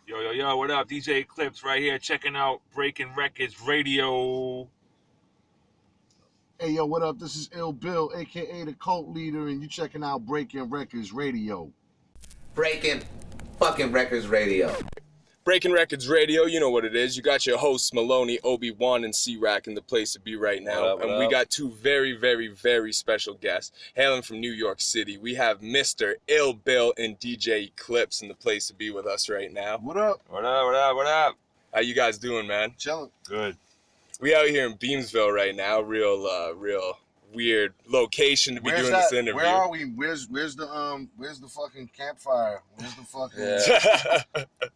Yo, what up? DJ Eclipse right here, checking out Wreckords Radio. Hey, yo, what up? This is Ill Bill, a.k.a. the cult leader, and you checking out Wreckords Radio. Breaking fucking Wreckords Radio. Breaking Wreckords Radio, you know what it is. You got your hosts, Maloney, Obi-Wan, and CRaq in the place to be right now. What up? We got two very, very, very special guests hailing from New York City. We have Mr. Ill Bill and DJ Eclipse in the place to be with us right now. What up? What up? How you guys doing, man? Chilling. Good. We out here in Beamsville right now. Real weird location to be doing this interview. Where are we? Where's the fucking campfire?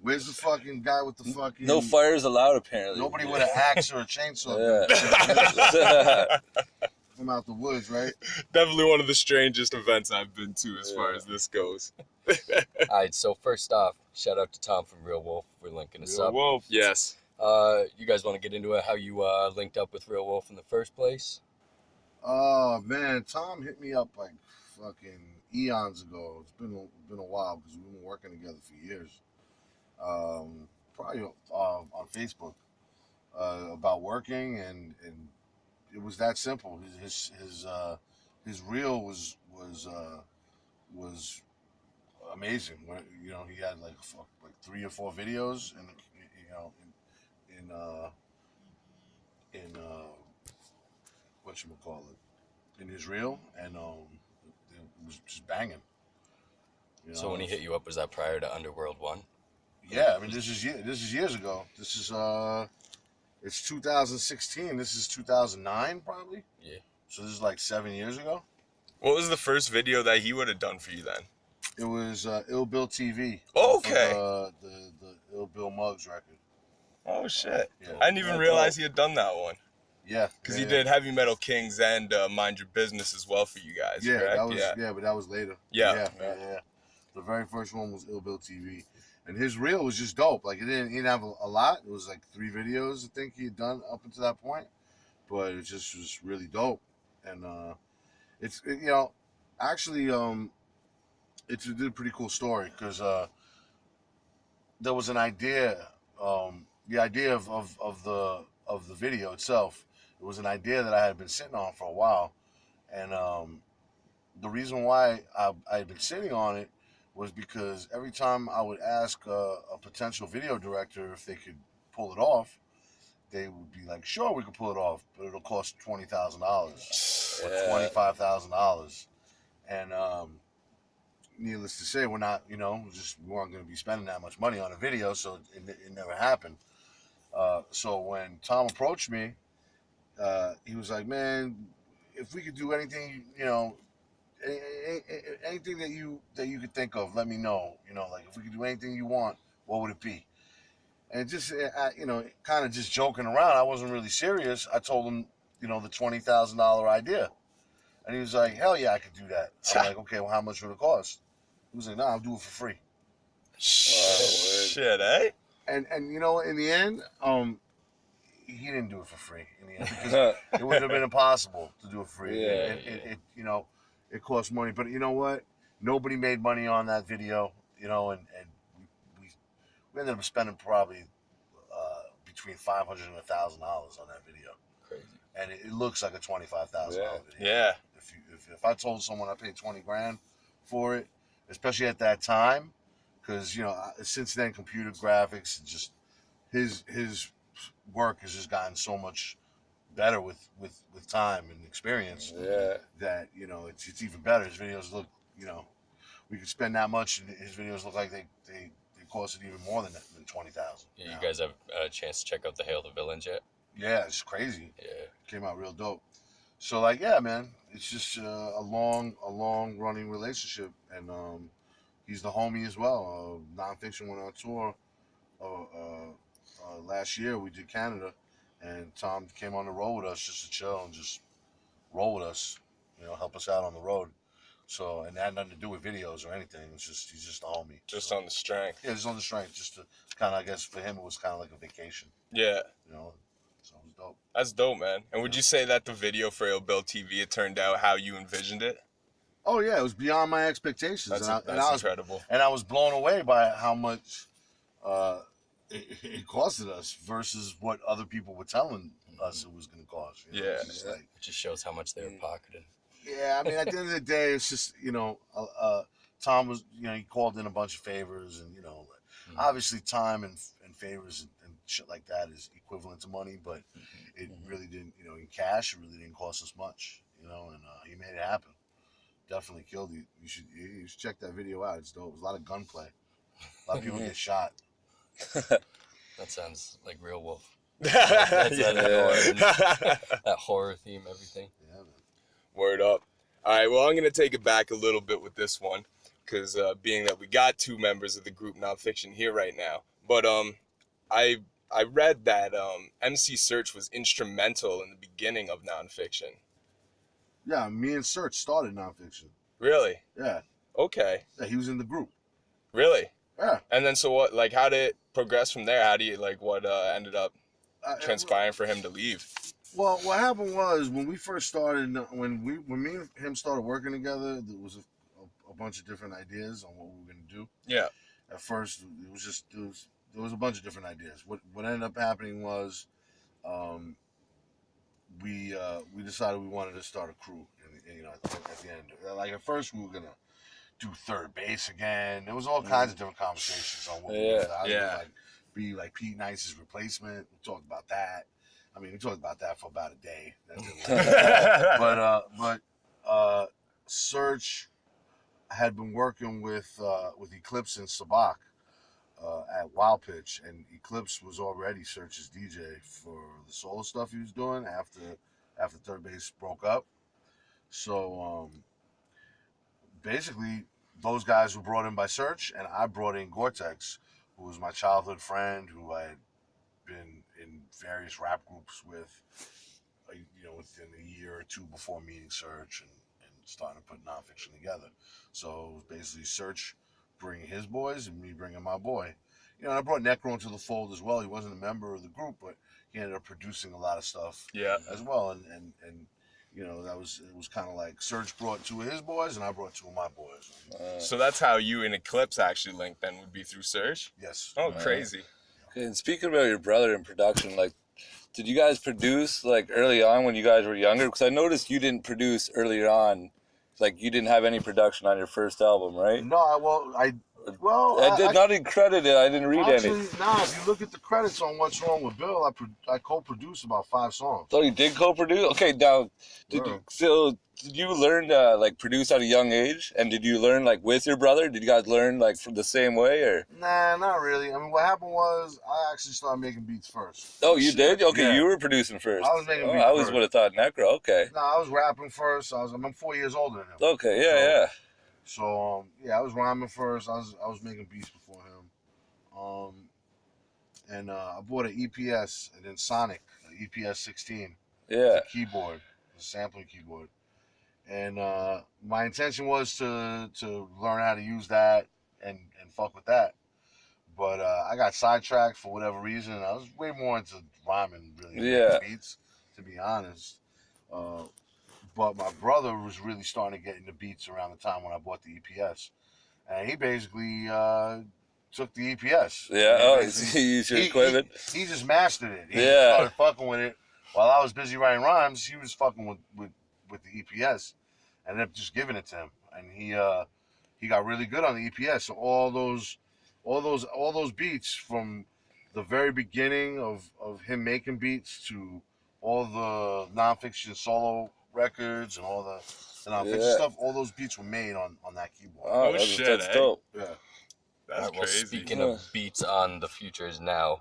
Where's the fucking guy with the fucking... No fires allowed, apparently. Nobody with an axe or a chainsaw. Yeah. From out the woods, right? Definitely one of the strangest events I've been to as far as this goes. All right, so first off, shout out to Tom from Real Wolf for linking us up. Wolf. Yes. You guys want to get into it, how you linked up with Real Wolf in the first place? Oh, man, Tom hit me up like fucking eons ago. It's been a while because we've been working together for years. Probably on Facebook about working, and it was that simple. His reel was amazing. You know, he had like 3 or 4 videos, and you know, in whatchamacallit, in his reel, and it was just banging. You know? So when he hit you up, was that prior to Underworld 1? Yeah, I mean, this is years ago. This is it's 2016. This is 2009, probably. Yeah. So this is like 7 years ago. What was the first video that he would have done for you then? It was Ill Bill TV. Oh, okay. The Ill Bill Muggs record. Oh shit! Yeah. I didn't even realize he had done that one. Yeah. Because he did Heavy Metal Kings and Mind Your Business as well for you guys. Yeah, correct? that was but that was later. Yeah. The very first one was Ill Bill TV, and his reel was just dope. Like he didn't have a lot. It was like 3 videos I think he had done up until that point, but it just was really dope. And it's a pretty cool story because there was an idea. The idea of the video itself, it was an idea that I had been sitting on for a while, and the reason why I had been sitting on it was because every time I would ask a potential video director if they could pull it off, they would be like, "Sure, we could pull it off, but it'll cost $20,000 or $25,000," and needless to say, we're not, we weren't going to be spending that much money on a video, so it never happened. So when Tom approached me, he was like, "Man, if we could do anything, anything that you could think of, let me know. Like if we could do anything you want, what would it be?" And just, kind of just joking around. I wasn't really serious. I told him, the $20,000 idea, and he was like, "Hell yeah, I could do that." I'm like, "Okay, well, how much would it cost?" He was like, "Nah, I'll do it for free." Shit, eh? And in the end, he didn't do it for free in the end because it would have been impossible to do it free. Yeah, It cost money, but you know what? Nobody made money on that video, and we ended up spending probably between $500 and $1,000 on that video. Crazy. And it looks like a $25,000 video. Yeah. If I told someone I paid $20,000 for it, especially at that time, because since then computer graphics, just his work has just gotten so much better with time and experience. Yeah. That it's even better. His videos look, we could spend that much, and his videos look like they costed even more than $20,000. Yeah, you guys have a chance to check out the Hail the Villains yet? Yeah, it's crazy. Yeah. Came out real dope. So man, it's just a long running relationship, and he's the homie as well. Nonfiction went on tour last year. We did Canada, and Tom came on the road with us just to chill and just roll with us, help us out on the road. So, and that had nothing to do with videos or anything. It's just, he's just a homie. Just on the strength. Yeah, just on the strength. Just to kind of, I guess for him, it was kind of like a vacation. Yeah. So it was dope. That's dope, man. And would you say that the video for Ill Bill TV, it turned out how you envisioned it? Oh yeah, it was beyond my expectations. That's incredible. And I was blown away by how much it costed us versus what other people were telling us it was going to cost. You know? Yeah. It's just like, It just shows how much they were pocketing. yeah, I mean, at the end of the day, it's just, Tom was, he called in a bunch of favors, and obviously time and favors and shit like that is equivalent to money, but it really didn't, in cash, it really didn't cost us much, and he made it happen. Definitely killed you. You should check that video out. It's dope. It was a lot of gunplay. A lot of people get shot. That sounds like Real Wolf. That horror theme, everything. Yeah, man. Word up. All right, well, I'm going to take it back a little bit with this one, because being that we got 2 members of the group Nonfiction here right now. But I read that MC Search was instrumental in the beginning of Nonfiction. Yeah, me and Search started Nonfiction. Really? Yeah. Okay. Yeah, he was in the group. Really? Yeah. And then so what, like, how did it progress from there? How do you, like, what ended up transpiring for him to leave? Well, what happened was when we first started, when me and him started working together, there was a bunch of different ideas on what we were going to do. Yeah. At first, it was just there was a bunch of different ideas. What ended up happening was, we decided we wanted to start a crew. And at the end, like at first we were gonna do third base again. There was all kinds of different conversations on what we would be like Pete Nice's replacement. We talked about that. I mean, we talked about that for about a day. But Search had been working with Eclipse and Sabak at Wild Pitch, and Eclipse was already Search's DJ for the solo stuff he was doing after Third Base broke up. So basically, those guys were brought in by Search, and I brought in Gore-Tex, who was my childhood friend, who I had been in various rap groups with, within a year or two before meeting Search and starting to put Nonfiction together. So it was basically Search bringing his boys and me bringing my boy. And I brought Necro into the fold as well. He wasn't a member of the group, but he ended up producing a lot of stuff as well. And it was kind of like Search brought 2 of his boys and I brought 2 of my boys. So that's how you and Eclipse actually linked then, would be through Search? Yes. Oh, crazy. Okay, and speaking about your brother in production, like, did you guys produce like early on when you guys were younger? Because I noticed you didn't produce earlier on. Like, you didn't have any production on your first album, right? No, I did not credit it. I didn't read any. If you look at the credits on What's Wrong with Bill, I co-produced about 5 songs. So you did co-produce? Okay, now, did you learn to like produce at a young age? And did you learn like with your brother? Did you guys learn like from the same way or? Nah, not really. I mean, what happened was I actually started making beats first. Oh, you did? Okay, yeah. You were producing first. I was making beats I was first. would have thought Necro. Okay. No, I was rapping first. I'm 4 years older than him. Okay, yeah. So I was rhyming first. I was making beats before him. And I bought an EPS and then Sonic, an EPS 16. Yeah. It's a keyboard, a sampling keyboard. And my intention was to learn how to use that and fuck with that. But I got sidetracked for whatever reason. I was way more into rhyming, really, than beats, to be honest. But my brother was really starting to get into beats around the time when I bought the EPS. And he basically took the EPS. Yeah, he used your equipment. He just mastered it. He started fucking with it. While I was busy writing rhymes, he was fucking with the EPS. I ended up just giving it to him. And he got really good on the EPS. So all those beats from the very beginning of him making beats to all the Nonfiction solo records and all the Nonfiction stuff, all those beats were made on that keyboard. Oh shit, that's dope. Yeah. That's That's crazy. Speaking of beats on the Futures now,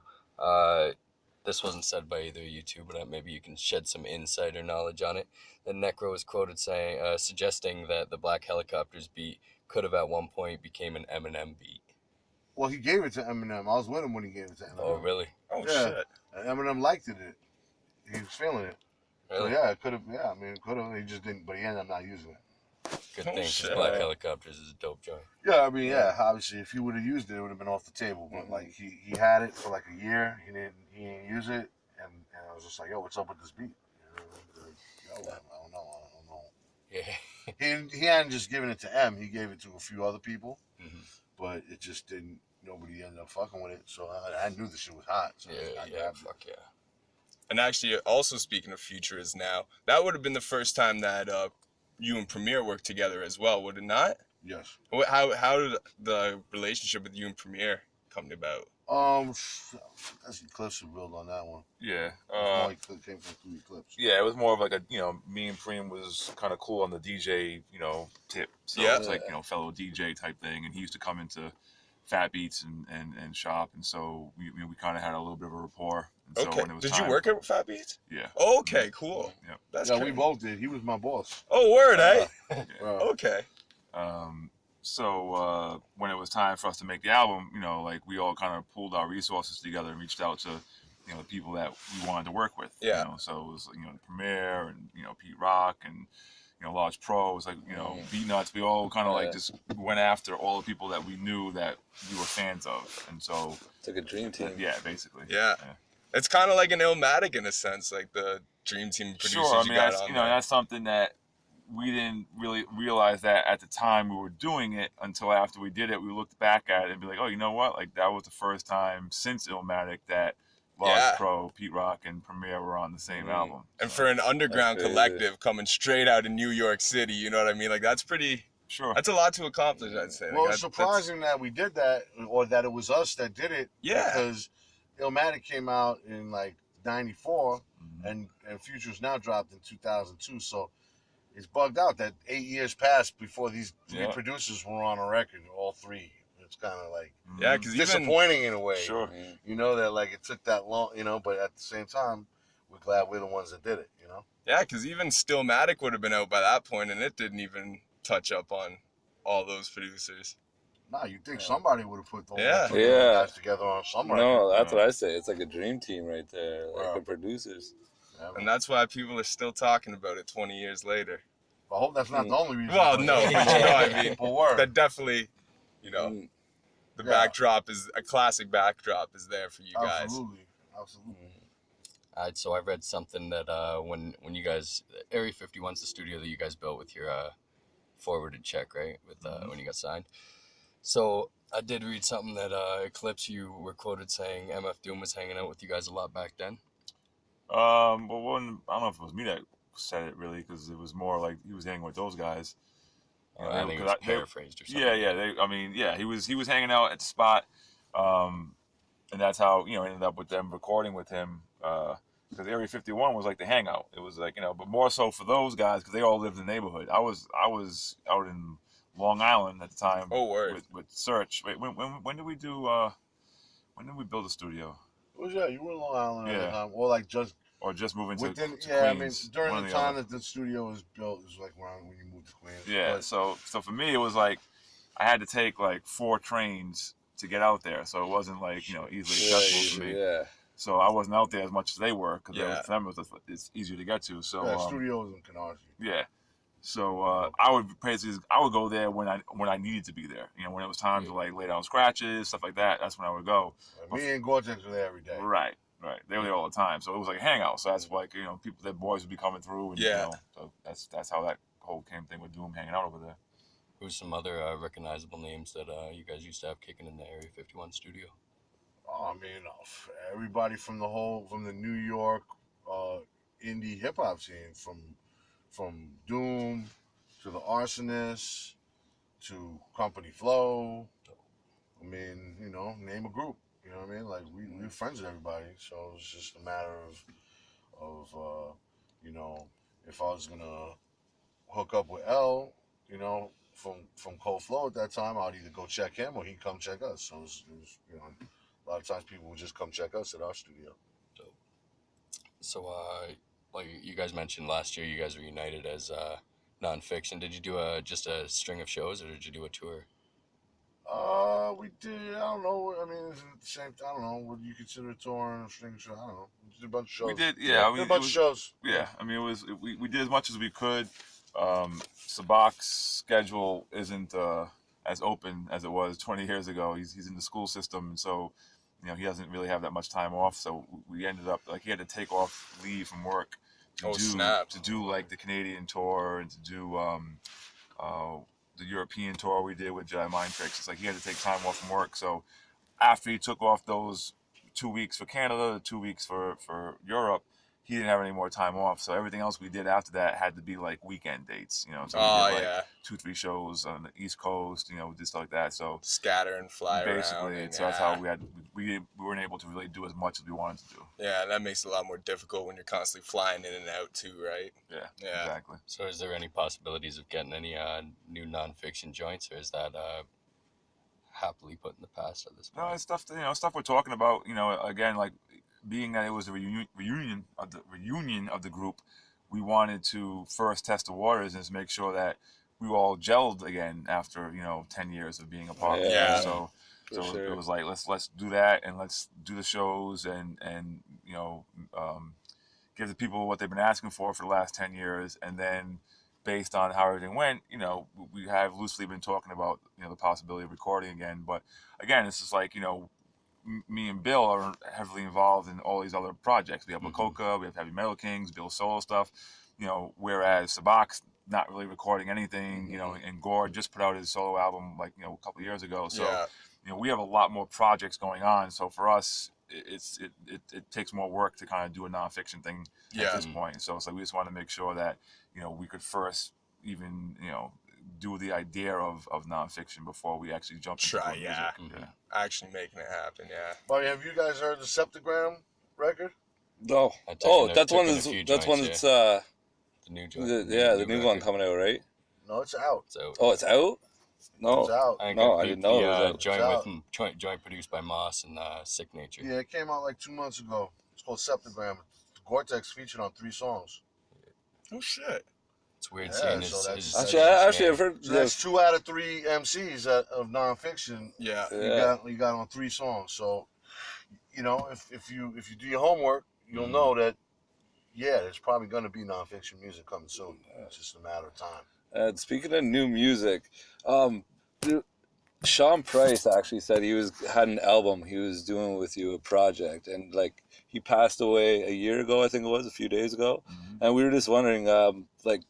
this wasn't said by either of you two, but maybe you can shed some insider knowledge on it. The Necro was quoted saying, suggesting that the Black Helicopters beat could have at one point became an Eminem beat. Well, he gave it to Eminem. I was with him when he gave it to Eminem. Oh, really? Oh Yeah. shit. And Eminem liked it. He was feeling it. Really? So yeah, it could have. Yeah, I mean, it could have. He just didn't. But he ended up not using it. Good Oh, thing, 'cause shit. Black Helicopters is a dope joint. Yeah, I mean, yeah. Obviously, if he would have used it, it would have been off the table. But like, he had it for like a year. He didn't use it, and I was just like, yo, what's up with this beat? I don't know. Yeah. He hadn't just given it to M. He gave it to a few other people, Mhm. but it just didn't. nobody ended up fucking with it. So I knew the shit was hot. So I Yeah, grabbed it. fuck yeah. And actually, also speaking of Future Is Now, that would have been the first time that you and Premier worked together as well, would it not? Yes. How did the relationship with you and Premier come about? That's Eclipse to build on that one. Yeah. It came from through Eclipse. Yeah, it was more of like a, me and Preem was kind of cool on the DJ, tip. So Yeah. it's like, fellow DJ type thing. And he used to come into Fat Beats and shop. And so we kind of had a little bit of a rapport. And so Okay. when it was Did time, you work at Fat Beats? Yeah. Okay, cool. Yeah. That's Yeah, crazy. we both did. He was my boss. Oh, word, eh? Okay. Okay. So when it was time for us to make the album, like we all kind of pulled our resources together and reached out to, the people that we wanted to work with. Yeah. So it was, the Premier and, Pete Rock and, Large Pro. It was like, Beat Nuts. We all kind of like just went after all the people that we knew that we were fans of. And so It's like a dream team. yeah, basically. Yeah. It's kind of like an Illmatic in a sense, like the Dream Team producers Sure. I mean, you got that's, on there. that's something that we didn't really realize that at the time we were doing it until after we did it. We looked back at it and be like, oh, you know what? Like, that was the first time since Illmatic that Large Pro, Pete Rock, and Premier were on the same album. And for an underground That's collective coming straight out of New York City, you know what I mean? Like, that's pretty... Sure. That's a lot to accomplish, I'd say. Well, Like, it's surprising that we did that, or that it was us that did it. Yeah. Because Illmatic came out in like '94, and Futures Now dropped in 2002. So it's bugged out that 8 years passed before these three producers were on a record, all three. It's kind of like Yeah, because disappointing in a way. Sure. That like it took that long, but at the same time, we're glad we're the ones that did it, Yeah, because even Stillmatic would have been out by that point, and it didn't even touch up on all those producers. Nah, you think somebody would have put those guys together on some record. No, that's what I say. It's like a dream team right there, like the producers. Yeah, And that's why people are still talking about it 20 years later. I hope that's not the only reason. Well, no, but you know what I mean. People were. That definitely, the backdrop is a classic backdrop is there for you guys. Absolutely. All right, so I read something that when you guys, Area 51's the studio that you guys built with your forwarded check, right? With when you got signed. So I did read something that Eclipse, you were quoted saying MF Doom was hanging out with you guys a lot back then. Well, I don't know if it was me that said it really, because it was more like he was hanging with those guys. I think it was paraphrased or something. Yeah. He was hanging out at the spot, and that's how ended up with them recording with him. Because Area 51 was like the hangout. It was like but more so for those guys because they all lived in the neighborhood. I was out in Long Island at the time. Oh, word. With Search. Wait, when did we do? When did we build a studio? Well, yeah, you were in Long Island at the time, or like just moving to Queens. I mean, during the time that the studio was built, it was like around when you moved to Queens. Yeah, but, so for me, it was like I had to take like 4 trains to get out there, so it wasn't like easily accessible for me. Yeah. So I wasn't out there as much as they were because for them it's easier to get to. So studio was in Canarsie. Yeah. So I would go there when I needed to be there. When it was time to like lay down scratches, stuff like that. That's when I would go. Me and Gore-Tex were there every day. Right. They were there all the time. So it was like a hangout. So that's like people, their boys would be coming through. And, so that's how that whole thing with Doom hanging out over there. Who's some other recognizable names that you guys used to have kicking in the Area 51 studio? I mean, everybody from the New York indie hip hop scene, from Doom to the Arsonists to Company Flow. I mean, name a group. You know what I mean? Like we were friends with everybody, so it's just a matter of if I was gonna hook up with L, from Cold Flow at that time, I'd either go check him or he'd come check us. So it was a lot of times people would just come check us at our studio. So, like you guys mentioned last year, you guys reunited as Nonfiction. Did you do just a string of shows, or did you do a tour? We did. I don't know. I mean, it's the same. I don't know. Would you consider a tour and a string show? I don't know. We did a bunch of shows. We did. Yeah, a bunch of shows. Yeah, I mean, we did as much as we could. Sabak's schedule isn't as open as it was 20 years ago. He's in the school system, and so he doesn't really have that much time off. So we ended up like he had to take off leave from work to do like the Canadian tour and to do the European tour we did with Jedi Mind Tricks. It's like he had to take time off from work. So after he took off those 2 weeks for Canada, 2 weeks for Europe, he didn't have any more time off. So everything else we did after that had to be like weekend dates, you know. So we did like 2-3 shows on the East Coast, you know, we did stuff like that. So scatter and fly basically, around. so that's how we weren't able to really do as much as we wanted to do. Yeah, that makes it a lot more difficult when you're constantly flying in and out too, right? Yeah, Yeah. exactly. So is there any possibilities of getting any new nonfiction joints, or is that happily put in the past at this point? No, it's stuff, you know, stuff we're talking about, you know, again, like being that it was a reunion of the group, we wanted to first test the waters and just make sure that we all gelled again after, you know, 10 years of being apart. Yeah. So sure. it was like, let's do that, and let's do the shows and you know, give the people what they've been asking for the last 10 years. And then based on how everything went, you know, we have loosely been talking about, you know, the possibility of recording again. But again, it's just like, you know, me and Bill are heavily involved in all these other projects. We have Lakota, we have Heavy Metal Kings, Bill's solo stuff, you know, whereas Sabak's not really recording anything, you know, and Gore just put out his solo album like, you know, a couple of years ago. So, you know, we have a lot more projects going on. So for us, it takes more work to kind of do a nonfiction thing at this point. So it's like we just want to make sure that, you know, we could first even, you know, do the idea of nonfiction before we actually jump into music. Yeah. Actually making it happen. Yeah. Bobby, have you guys heard the Septic Ram record? No. That's one that's the new joint. the new one coming out, right? No, it's out. Oh, it's out? No, It's out. I didn't know it was out. Joint produced by Moss and Sick Nature. Yeah, it came out like 2 months ago. It's called Septic Ram. Gore-Tex featured on 3 songs. Oh shit. It's weird Yeah, seeing so his Actually, I've heard. So that's 2 out of 3 MCs of nonfiction. Yeah. You got on 3 songs. So, you know, if you do your homework, you'll know that, yeah, there's probably going to be nonfiction music coming soon. It's just a matter of time. And speaking of new music, Sean Price actually said he had an album he was doing with you, a project, and like he passed away a year ago, I think it was, a few days ago, and we were just wondering, like,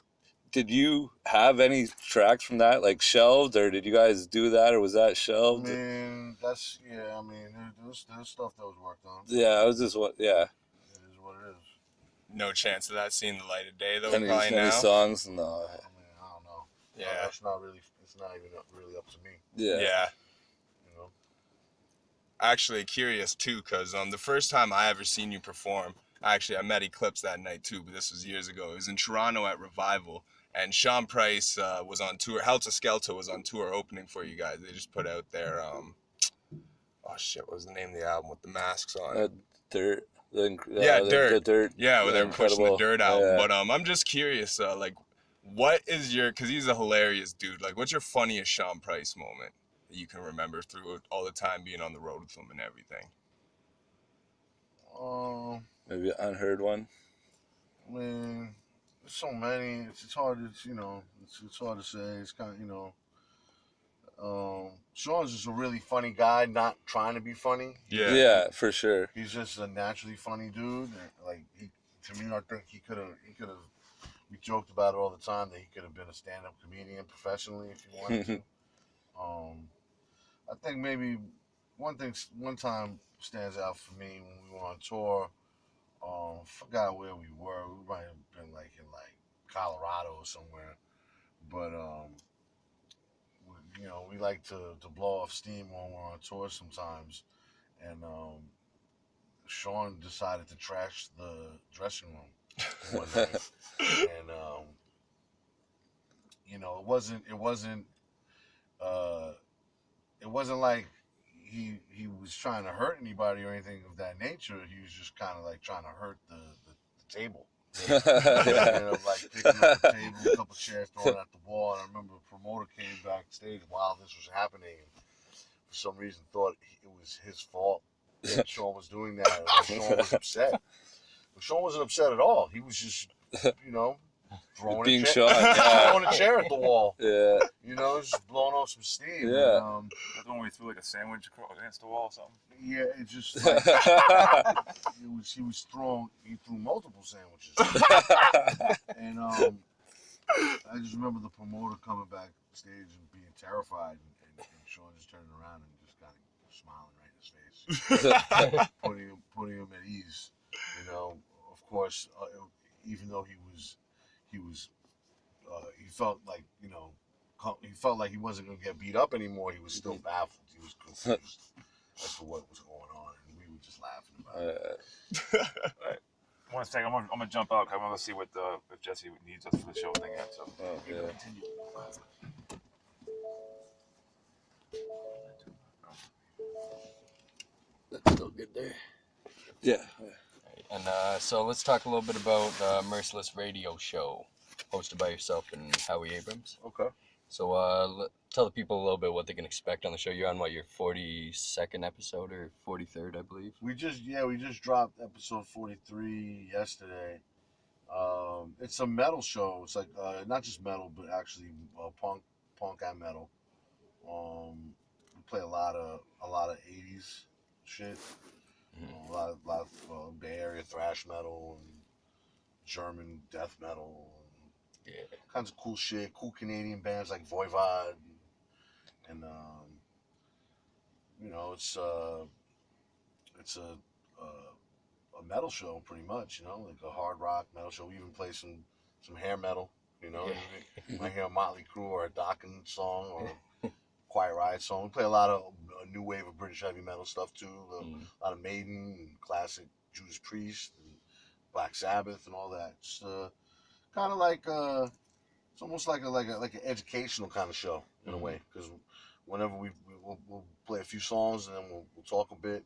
did you have any tracks from that, like, shelved, or did you guys do that, or was that shelved? I mean, there's stuff that was worked on. Yeah, I was just what, yeah. It is what it is. No chance of that seeing the light of day though. Any songs? No. I mean, I don't know. Yeah. That's not really. It's not even really up to me. Yeah. Yeah. You know. Actually curious too, because the first time I ever seen you perform, I met Eclipse that night too, but this was years ago. It was in Toronto at Revival, and Sean Price was on tour. Helter Skelter was on tour opening for you guys. They just put out their oh shit, what was the name of the album with the masks on? Dirt. Dirt. The Dirt. Yeah, where they're pushing the Dirt out. Yeah. But I'm just curious, like, what is because he's a hilarious dude. Like, what's your funniest Sean Price moment that you can remember through all the time being on the road with him and everything? Maybe an unheard one. I mean, there's so many. It's hard to, you know, it's hard to say. It's kind of, you know, Sean's just a really funny guy, not trying to be funny. Yeah. Yeah, for sure. He's just a naturally funny dude. Like, to me, I think he could have. We joked about it all the time that he could have been a stand-up comedian professionally if he wanted to. I think maybe one time stands out for me when we were on tour. Forgot where we were. We might have been like in like Colorado or somewhere, but you know, we like to blow off steam when we're on tour sometimes, and Sean decided to trash the dressing room one night, and you know, it wasn't like he was trying to hurt anybody or anything of that nature. He was just kind of like trying to hurt the table. You know, like picking up the table, a couple chairs, throwing it at the wall. And I remember a promoter came backstage while this was happening, and for some reason thought it was his fault that Sean was doing that. And Sean was upset. But Sean wasn't upset at all. He was just, you know, throwing a chair at the wall. Yeah. You know, just blowing off some steam. Yeah. And, That's when we threw like a sandwich against the wall or something. yeah, it just like, he threw multiple sandwiches. And I just remember the promoter coming backstage and being terrified, and Sean just turning around and just kind of smiling right in his putting him at ease. You know, of course, even though he felt like, you know, he felt like he wasn't going to get beat up anymore. He was still baffled. He was confused as to what was going on, and we were just laughing about it. All right. 1 second, I'm gonna jump out. I'm gonna see what if Jesse needs us for the show thing yet. So continue. That's still good there. Yeah. And so let's talk a little bit about Merciless Radio show, hosted by yourself and Howie Abrams. Okay. So tell the people a little bit what they can expect on the show. You're on your 42nd episode or 43rd, I believe. We just dropped episode 43 yesterday. It's a metal show. It's like not just metal, but actually punk and metal. We play a lot of 80s shit. A lot of Bay Area thrash metal and German death metal. And kinds of cool shit. Cool Canadian bands like Voivod. And you know, it's a metal show pretty much, you know, like a hard rock metal show. We even play some hair metal, you know. You might hear a Motley Crue or a Dokken song or Quiet Riot song. We play a lot of new wave of British heavy metal stuff too. A lot of Maiden and classic Judas Priest and Black Sabbath and all that. It's kind of like it's almost like an educational kind of show in a way, because whenever we'll play a few songs and then we'll talk a bit.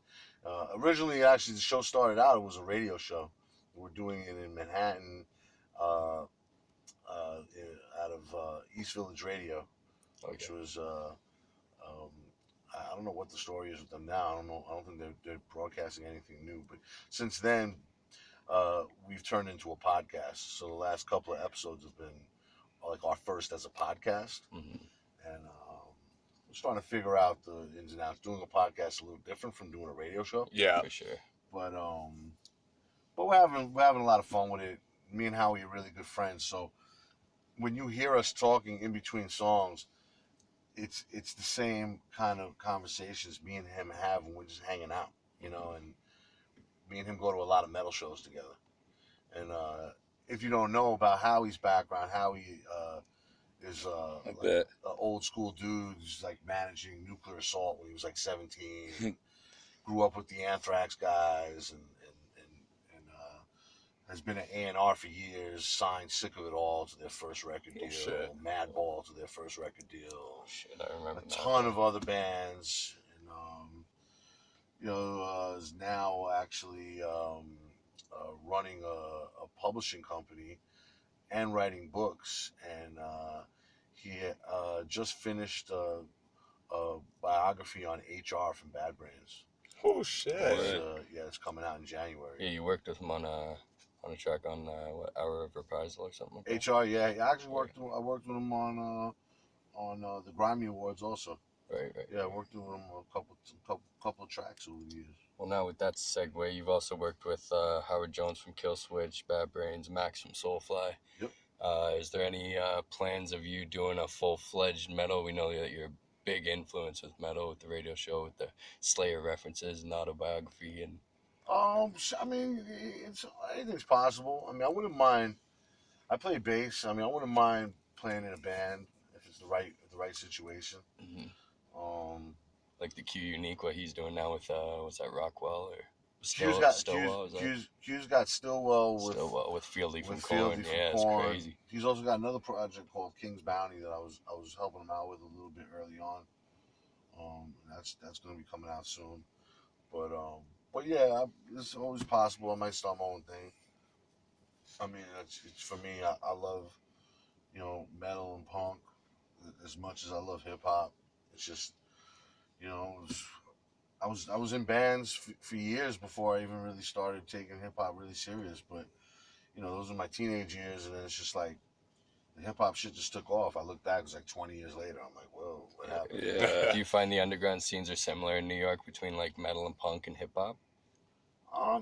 Originally, actually, the show started out, it was a radio show. We're doing it in Manhattan, out of East Village Radio, which was I don't know what the story is with them now. I don't think they're broadcasting anything new. But since then, we've turned into a podcast. So the last couple of episodes have been like our first as a podcast, and we're starting to figure out the ins and outs. Doing a podcast is a little different from doing a radio show. Yeah, for sure. But we're having a lot of fun with it. Me and Howie are really good friends, so when you hear us talking in between songs, it's the same kind of conversations me and him have when we're just hanging out, you know. And me and him go to a lot of metal shows together. And if you don't know about Howie's background, Howie is like an old school dude who's like managing Nuclear Assault when he was like 17. Grew up with the Anthrax guys and has been an A&R for years. Signed Sick of It All to their first record deal. Madball to their first record deal. I remember a ton of other bands. And you know, is now actually running a publishing company and writing books. And he just finished a biography on HR from Bad Brains. Oh shit! It's coming out in January. Yeah, you worked with him on a track on Hour of Reprisal or something like that. HR, yeah. I actually worked with him on the Grammy Awards also. Right. Yeah, I worked with him on a couple of tracks over the years. Well, now with that segue, you've also worked with Howard Jones from Killswitch, Bad Brains, Max from Soulfly. Yep. Is there any plans of you doing a full-fledged metal? We know that you're a big influence with metal, with the radio show, with the Slayer references and autobiography. And I mean, anything's possible. I mean, I wouldn't mind. I play bass. I mean, I wouldn't mind playing in a band if it's the right situation. Like the Q Unique, what he's doing now with what's that, Rockwell or Q's got Stillwell with Fieldy from Korn. Yeah, it's crazy. He's also got another project called King's Bounty that I was helping him out with a little bit early on. That's going to be coming out soon. But yeah, it's always possible. I might start my own thing. I mean, it's for me. I love, you know, metal and punk as much as I love hip hop. It's just, you know, I was in bands for years before I even really started taking hip hop really serious. But you know, those were my teenage years, and then it's just like the hip hop shit just took off. I look back, it was like 20 years later. I'm like, whoa, what happened? Yeah. Do you find the underground scenes are similar in New York between like metal and punk and hip hop?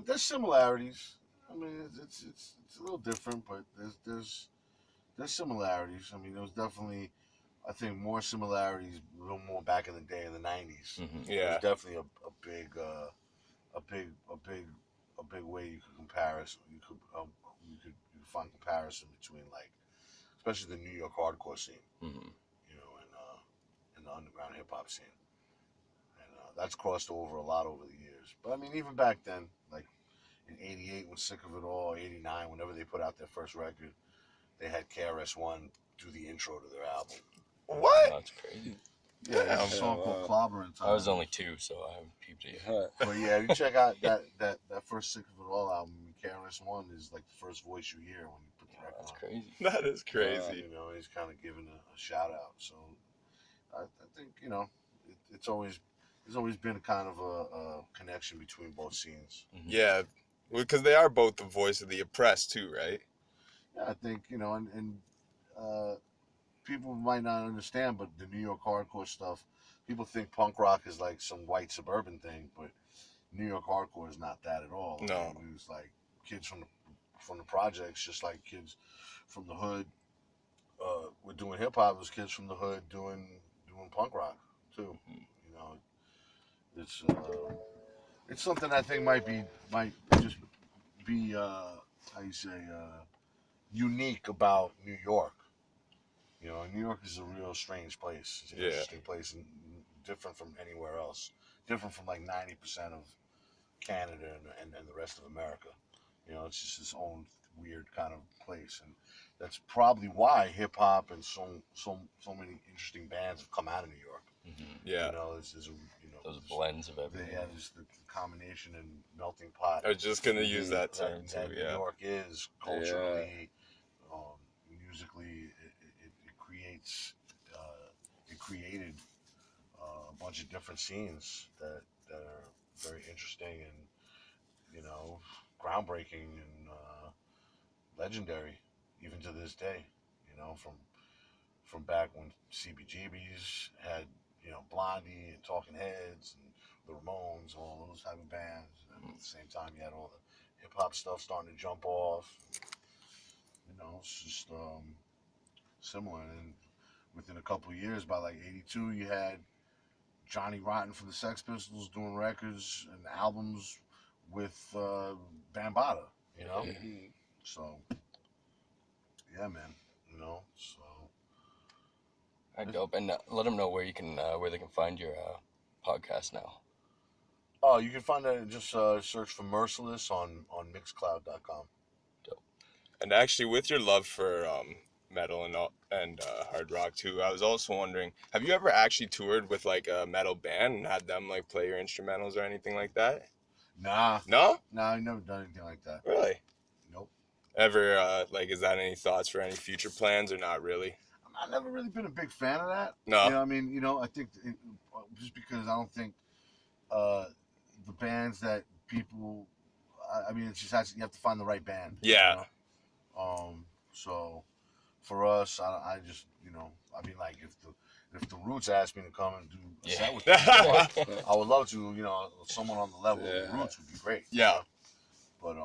There's similarities. I mean, it's a little different, but there's similarities. I mean, there was definitely I think more similarities, a little more back in the day in the '90s. Yeah. There's definitely a big way you could comparison. You could find comparison between like, especially the New York hardcore scene, you know, and the underground hip hop scene, and that's crossed over a lot over the years. But I mean, even back then, like in '88, when Sick of It All, '89, whenever they put out their first record, they had KRS-One do the intro to their album. What? That's crazy. Yeah, there's a song called Clobberin' Time. I was only 2, so I haven't peeped it yet. But yeah, you check out that first Sick of It All album. KRS-One is like the first voice you hear when you put the record That's on. crazy. That is crazy. You know, he's kind of giving a shout out. So I think, you know, there's always been a kind of a connection between both scenes. Yeah, because they are both the voice of the oppressed too, right? Yeah, I think, you know, and people might not understand, but the New York hardcore stuff, people think punk rock is like some white suburban thing, but New York hardcore is not that at all. No. I mean, it was like kids from the projects, just like kids from the hood were doing hip hop. It was kids from the hood doing punk rock too. You know, it's something I think might just be how you say unique about New York. You know, New York is a real strange place. It's an interesting place and different from anywhere else. Different from like 90% of Canada and the rest of America. You know, it's just its own weird kind of place, and that's probably why hip hop and so many interesting bands have come out of New York. Yeah, you know, there's those blends of everything. Yeah, there's the combination and melting pot. I was just gonna use that term too. New York is culturally, musically, it creates, it created a bunch of different scenes that are very interesting and, you know, groundbreaking and legendary even to this day. You know, from back when CBGBs had, you know, Blondie and Talking Heads and the Ramones, all those type of bands, and at the same time you had all the hip hop stuff starting to jump off. You know, it's just similar. And within a couple of years, by like '82, you had Johnny Rotten from the Sex Pistols doing records and albums with Bambaataa, you know? So, yeah, man, you know, so. All right, dope. And let them know where you can, where they can find your podcast now. Oh, you can find that, just search for Merciless on Mixcloud.com. Dope. And actually, with your love for metal and hard rock too, I was also wondering, have you ever actually toured with like a metal band and had them like play your instrumentals or anything like that? Nah. No? Nah, I've never done anything like that. Really? Nope. Ever, like, is that any thoughts for any future plans or not really? I've never really been a big fan of that. No. You know, I mean, you know, I think just because I don't think the bands that people, I mean, it just you have to find the right band. Yeah. You know? So for us, I just, you know, I mean, like if the Roots asked me to come and do a set with them, I would love to. You know, someone on the level of the Roots would be great. Yeah. But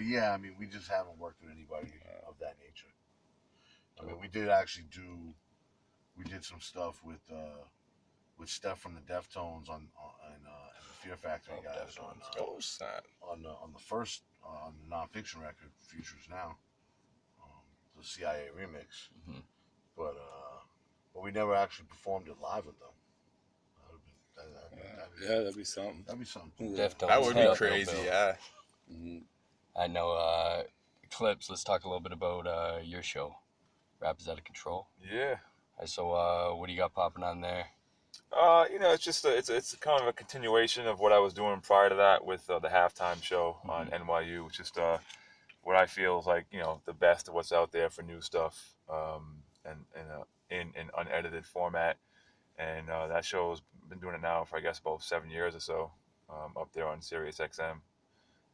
yeah, I mean, we just haven't worked with anybody of that nature. I mean, we did some stuff with Steph from the Deftones and the Fear Factory guys on the first on the nonfiction record, Futures Now, the CIA remix. But we never actually performed it live with them. That'd be something. That'd be something. Deftones. That would be crazy, yeah. I know, Eclipse, let's talk a little bit about your show, Rap Is Out of Control. Yeah. So what do you got popping on there? You know, it's just it's kind of a continuation of what I was doing prior to that with the halftime show on NYU. It's just what I feel is like, you know, the best of what's out there for new stuff, and in an unedited format. And that show's been doing it now for, I guess, about 7 years or so, up there on Sirius XM.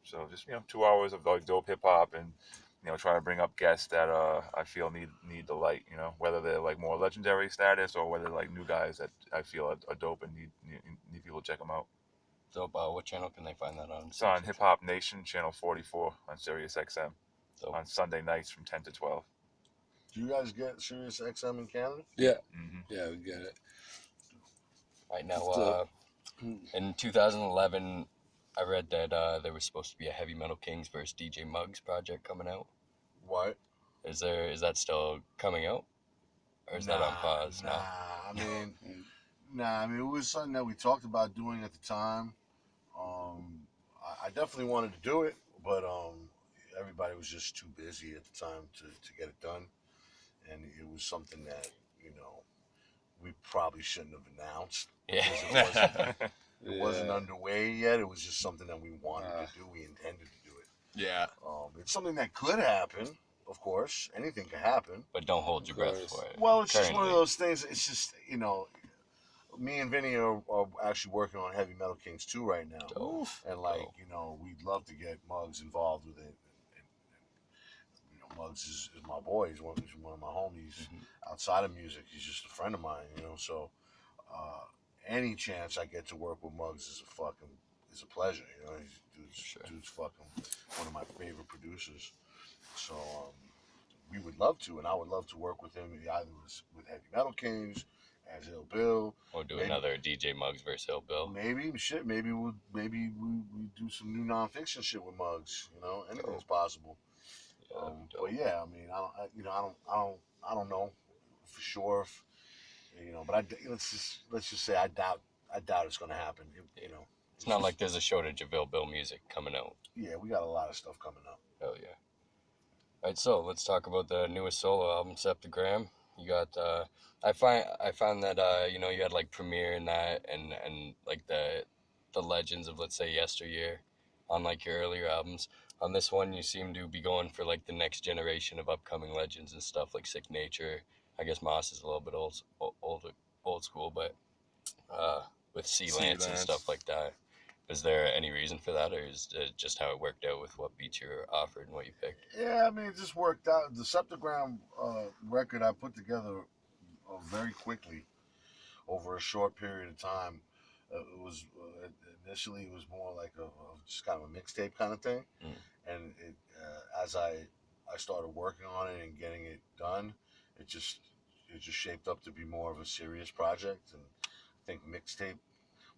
So just, you know, 2 hours of like dope hip hop, and, you know, try to bring up guests that I feel need the light, you know, whether they're like more legendary status or whether like new guys that I feel are dope and need people to check them out. Dope. What channel can they find that on? It's on Hip Hop Nation, channel 44 on Sirius XM. Dope. On Sunday nights from 10 to 12. Do you guys get Sirius XM in Canada? Yeah. Mm-hmm. Yeah, we get it. Right now, in 2011, I read that there was supposed to be a Heavy Metal Kings versus DJ Muggs project coming out. What? Is that still coming out? Or is that on pause now? I mean, it was something that we talked about doing at the time. I definitely wanted to do it, but everybody was just too busy at the time to get it done. And it was something that, we probably shouldn't have announced. Yeah. It wasn't underway yet. It was just something that we wanted to do. We intended to do it. Yeah. It's something that could happen, of course. Anything could happen. But don't hold your breath for it. Well, it's just one of those things. It's just, me and Vinny are actually working on Heavy Metal Kings 2 right now. And, we'd love to get Muggs involved with it. And Muggs is my boy. He's one of my homies. Outside of music, he's just a friend of mine, So, any chance I get to work with Muggs is a pleasure, Dude's fucking one of my favorite producers. So, we would love to, and I would love to work with him either with Heavy Metal Kings, as Ill Bill, or do another DJ Muggs versus Ill Bill. Maybe we do some new nonfiction shit with Muggs. Anything's possible. But yeah, I mean, I don't know for sure. But let's just say I doubt it's going to happen. It's not like there's a shortage of Ill Bill music coming out. Yeah, we got a lot of stuff coming up. Oh yeah. All right, so let's talk about the newest solo album, Septic Ram. You got I found that you had like Premiere and that and like the legends of, let's say, yesteryear on like your earlier albums. On this one, you seem to be going for like the next generation of upcoming legends and stuff, like Sick Nature. I guess Moss is a little bit old school, but with C-Lance and stuff like that. Is there any reason for that, or is it just how it worked out with what beats you were offered and what you picked? Yeah, I mean, it just worked out. The Septic Ram record I put together very quickly over a short period of time. It was initially it was more like just kind of a mixtape kind of thing, and as I started working on it and getting it done, it just shaped up to be more of a serious project. And I think mixtape,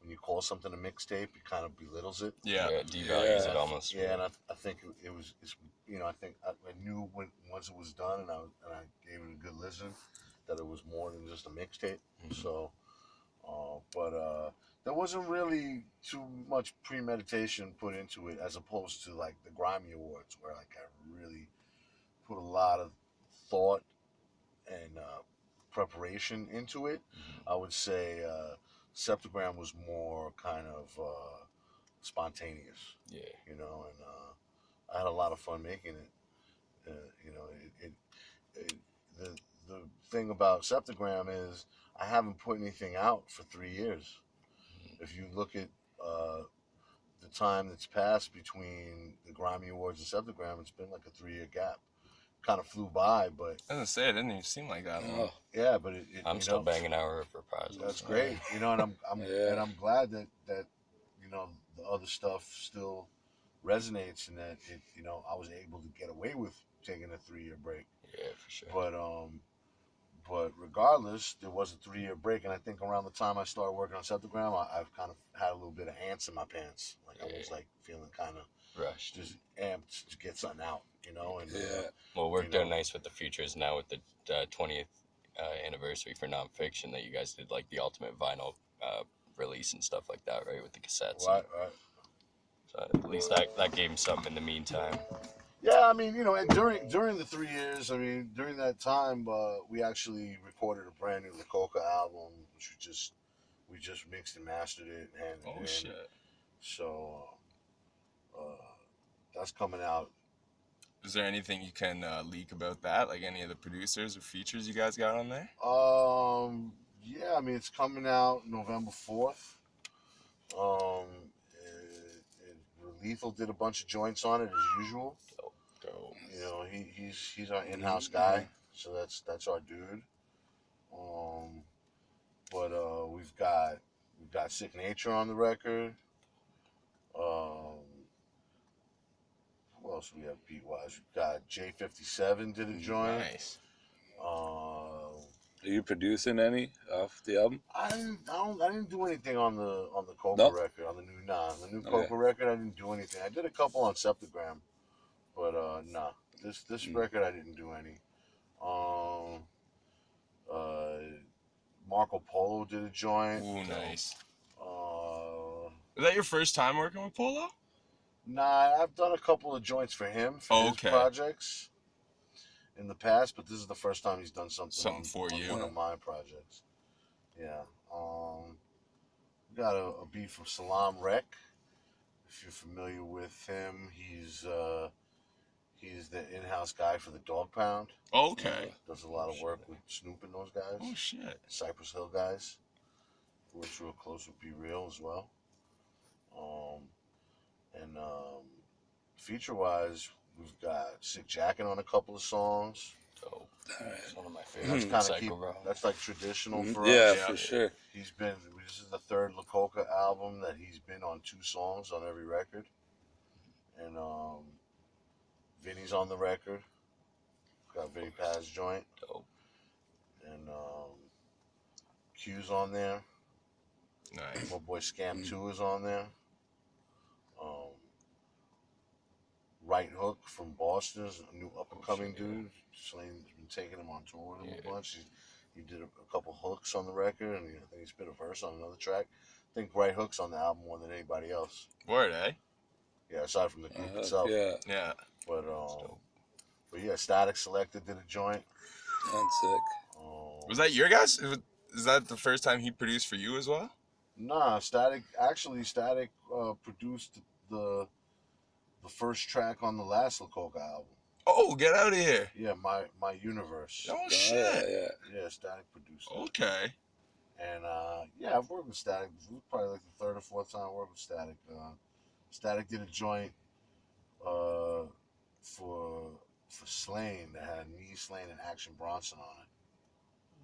when you call something a mixtape, it kind of belittles it. Yeah, devalues it almost. Yeah, and I think I think I knew once it was done and I gave it a good listen that it was more than just a mixtape. So, but there wasn't really too much premeditation put into it, as opposed to like the Grammy Awards, where like I really put a lot of thought and preparation into it. I would say Septic Ram was more kind of spontaneous. Yeah. And I had a lot of fun making it. The thing about Septic Ram is I haven't put anything out for 3 years. If you look at the time that's passed between the Grammy Awards and Septic Ram, it's been like a 3-year gap. Kind of flew by, but I was gonna say, it didn't even seem like that long. Yeah, but I'm still banging Hour of Reprisals. That's great, and I'm glad that the other stuff still resonates, and that I was able to get away with taking a 3-year break. Yeah, for sure. But regardless, there was a 3-year break, and I think around the time I started working on Septic Ram, I've kind of had a little bit of ants in my pants. Like I was like feeling kind of rushed, just amped to get something out, And well, it worked out nice with the features now with the 20th anniversary for Nonfiction that you guys did like the ultimate vinyl release and stuff like that, right? With the cassettes. Right. So at least that gave him something in the meantime. Yeah, I mean, and during the 3 years, during that time, we actually recorded a brand new Lakota album, which we just mixed and mastered it and handed it in. Shit. So that's coming out. Is there anything you can leak about that? Like any of the producers or features you guys got on there? Yeah, it's coming out November 4th. Lethal did a bunch of joints on it as usual. Dope. He's our in-house guy, so that's our dude. But we've got Sick Nature on the record. Who else we have beat wise? We've got J57 did a joint. Nice. Are you producing any off the album? I didn't do anything on the Coca Nope. record, on the new Okay. Coca record. I didn't do anything. I did a couple on Septic Ram, but nah. This record I didn't do any. Marco Polo did a joint. Ooh, nice. Uh, Is that your first time working with Polo? Nah, I've done a couple of joints for him for his Okay. projects in the past, but this is the first time he's done something for on you. one of my projects. Yeah. We got a beat from Salam Rec. If you're familiar with him, he's the in-house guy for the Dog Pound. Okay. Does a lot of work with Snoop and those guys. Oh shit. Cypress Hill guys. Works real close with Be Real as well. Feature-wise, we've got Sick Jackin' on a couple of songs. Dope. Alright. It's one of my That's favorites. kind of that's like traditional for Yeah, us. for sure. This is the third La Coca album that he's been on 2 songs on every record. And Vinny's on the record. Got Vinny Paz joint. Dope. And Q's on there. Nice. My boy Scam 2 is on there. Right Hook from Boston is a new up-and-coming dude. Slane's been taking him on tour with him a bunch. He did a couple hooks on the record, and I think he spit a verse on another track. I think Right Hook's on the album more than anybody else. Word, eh? Yeah, aside from the group itself. Yeah. But yeah, Static Selected did a joint. That's sick. Was that your guys? Is that the first time he produced for you as well? Nah, Static produced the first track on the last La Coca album. Oh, get out of here. Yeah, my Universe. Oh shit. Yeah, Static produced it. Okay. And yeah, I've worked with Static. This was probably like the 3rd or 4th time I worked with Static. Static did a joint for Slane that had me, Slane, and Action Bronson on it.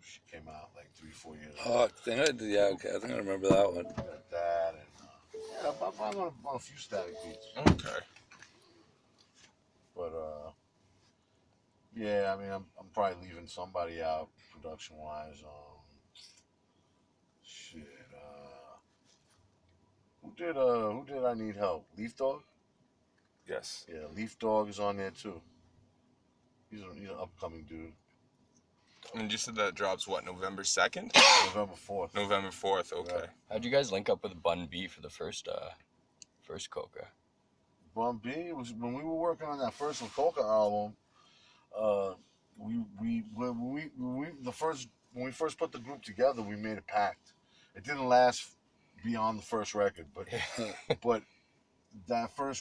She came out like 3-4 years ago. Oh, I think I remember that one. Got that, and yeah, I'm on a few Static beats. Okay. But yeah, I mean, I'm probably leaving somebody out production wise. Shit. Who did I Need Help? Leaf Dog? Yes. Yeah, Leaf Dog is on there too. He's an upcoming dude. And you said that drops what, November 2nd? November 4th. November 4th, okay. Yeah. How'd you guys link up with Bun B for the first Coca? Bun B was when we were working on that first La Coca album. When we first put the group together, we made a pact. It didn't last beyond the first record, but when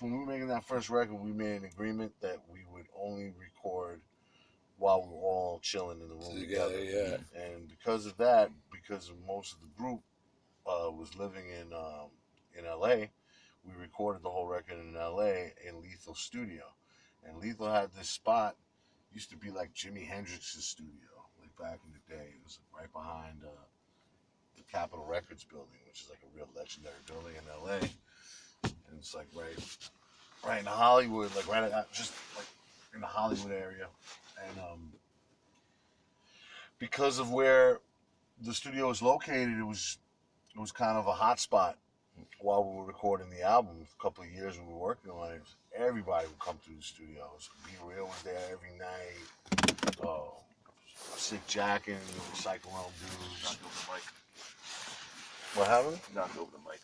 we were making that first record, we made an agreement that we would only record while we were all chilling in the room together. Yeah. And because of that, because most of the group was living in LA, we recorded the whole record in LA in Lethal Studio. And Lethal had this spot, used to be like Jimi Hendrix's studio, like back in the day. It was right behind the Capitol Records building, which is like a real legendary building in LA. And it's like right in Hollywood, like just like in the Hollywood area. And because of where the studio was located, it was kind of a hot spot while we were recording the album. A couple of years when we were working on it, everybody would come through the studios. Be Real was there every night. Sick Jackin', Cycle Realm dudes. Knocked over the mic. What happened? Knocked over the mic.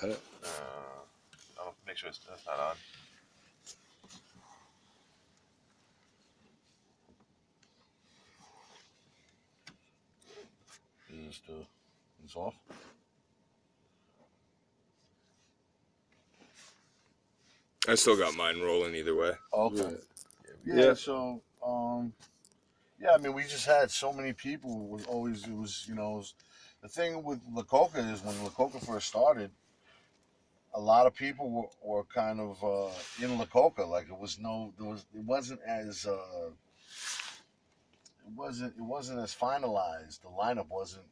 Got it. I'll make sure that's not on. It's off. I still got mine rolling either way. Okay. Yeah. So, yeah, I mean, we just had so many people. The thing with La Coca is when La Coca first started, a lot of people were kind of in La Coca. Like it wasn't as finalized. The lineup wasn't.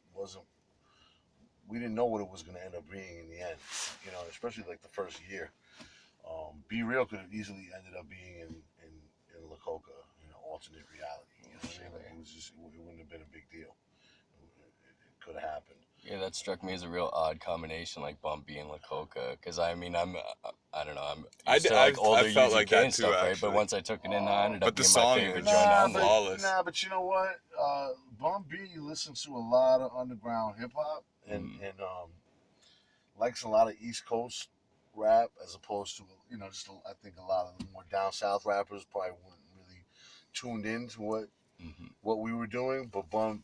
We didn't know what it was going to end up being in the end. Especially like the first year. Be Real could have easily ended up being in La Coca, alternate reality. You know what I mean? Like, it wouldn't have been a big deal. It could have happened. Yeah, that struck me as a real odd combination, like Bump B and La Coca. Because I mean, I don't know, I'm used to like older I felt UGK like that and stuff, too, right? actually. But once I took it in, I ended up But the being song my favorite was joint on but, there. flawless. but you know what? Bum B listens to a lot of underground hip hop and likes a lot of East Coast rap as opposed to I think a lot of the more down south rappers probably weren't really tuned into what we were doing, but Bun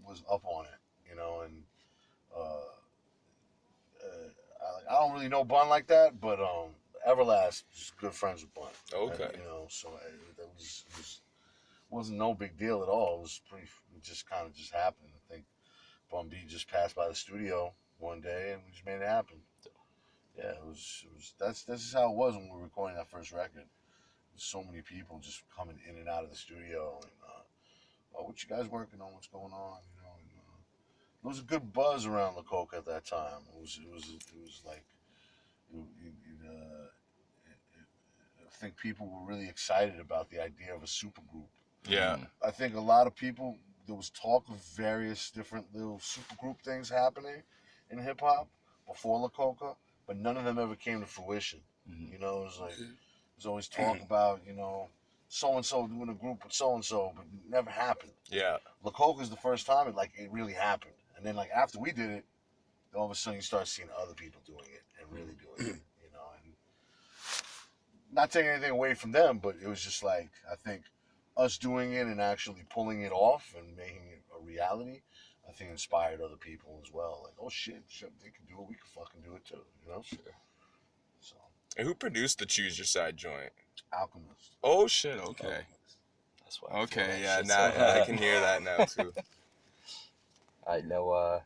was up on it, and I don't really know Bun like that, but Everlast is good friends with Bun. Okay. And, so that wasn't no big deal at all. It just kind of just happened. I think Bun B just passed by the studio one day and we just made it happen. Yeah, it was that's just how it was when we were recording that first record. So many people just coming in and out of the studio and what you guys working on? What's going on? There was a good buzz around La Coca at that time. It was like I think people were really excited about the idea of a supergroup. Yeah. I think a lot of people, there was talk of various different little supergroup things happening in hip hop before La Coca, but none of them ever came to fruition. It was like there's always talk about so and so doing a group with so and so, but it never happened. Yeah. La Coca is the first time it really happened, and then after we did it, all of a sudden you start seeing other people doing it and really doing it. And not taking anything away from them, but it was just like I think us doing it and actually pulling it off and making it a reality, I think inspired other people as well. Like, oh shit, they can do it, we can fucking do it too, Sure. So. And who produced the Choose Your Side joint? Alchemist. Oh shit, okay. That's why. Okay, yeah, now I can hear that now too. I know.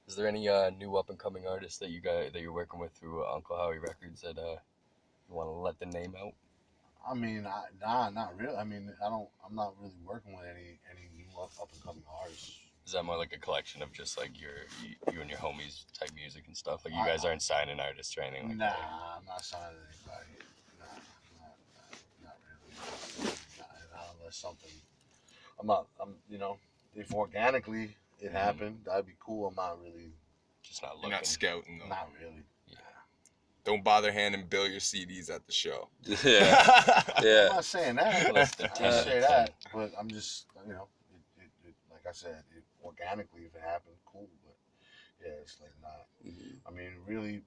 Is there any new up and coming artists that you're working with through Uncle Howie Records that you want to let the name out? I mean, not really. I mean, I'm not really working with any new up and coming artists. Is that more like a collection of just like you and your homies type music and stuff? Like you guys aren't signing artists or anything like that? Nah, I'm not signing anybody. Not really. Not unless something. If organically it happened, that'd be cool. I'm not really. Just not looking. You're not scouting though. Not really. Yeah. Don't bother handing Bill your CDs at the show. Yeah. Yeah. I'm not saying that. Well, that's the I didn't say that, but I'm just like I said, organically if it happened, cool. But yeah, it's like not. I mean, really,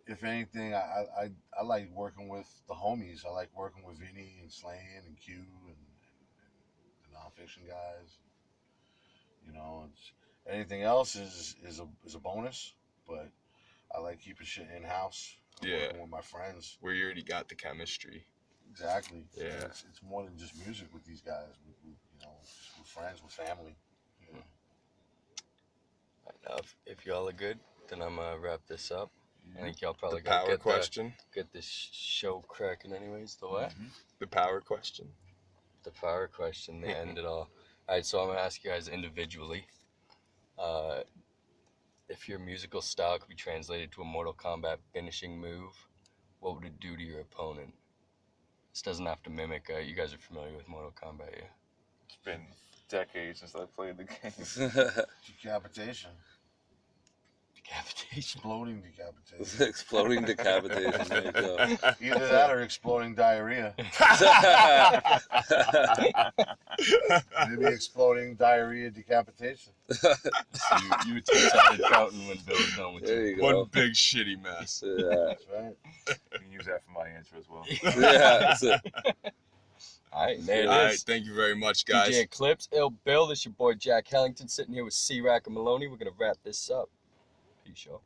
if anything, I like working with the homies. I like working with Vinny and Slayin and Q and the nonfiction guys. Anything else is a bonus, but I like keeping shit in house. Yeah. Working with my friends. Where you already got the chemistry. Exactly. Yeah. It's more than just music with these guys. With friends, with family. If y'all are good, then I'm gonna wrap this up. I think y'all probably The power question. Get this show cracking anyways. The what? The power question. The power question, the end it all. Alright, so I'm gonna ask you guys individually. If your musical style could be translated to a Mortal Kombat finishing move, what would it do to your opponent? This doesn't have to mimic. You guys are familiar with Mortal Kombat, yeah? It's been decades since I played the game. Decapitation. Decapitation. Exploding decapitation. Exploding decapitation. There you go. Either that or exploding diarrhea. Maybe exploding diarrhea decapitation. So you would take out the fountain when Bill was done with There you. you go. One big shitty mess. Yeah. That's right. You can use that for my answer as well. Yeah. That's it. Alright, there it is. All right, thank you very much, guys. DJ Eclipse, Ill Bill, this your boy Jack Hellington sitting here with CRaq and Maloney. We're gonna wrap this up. Peace, y'all.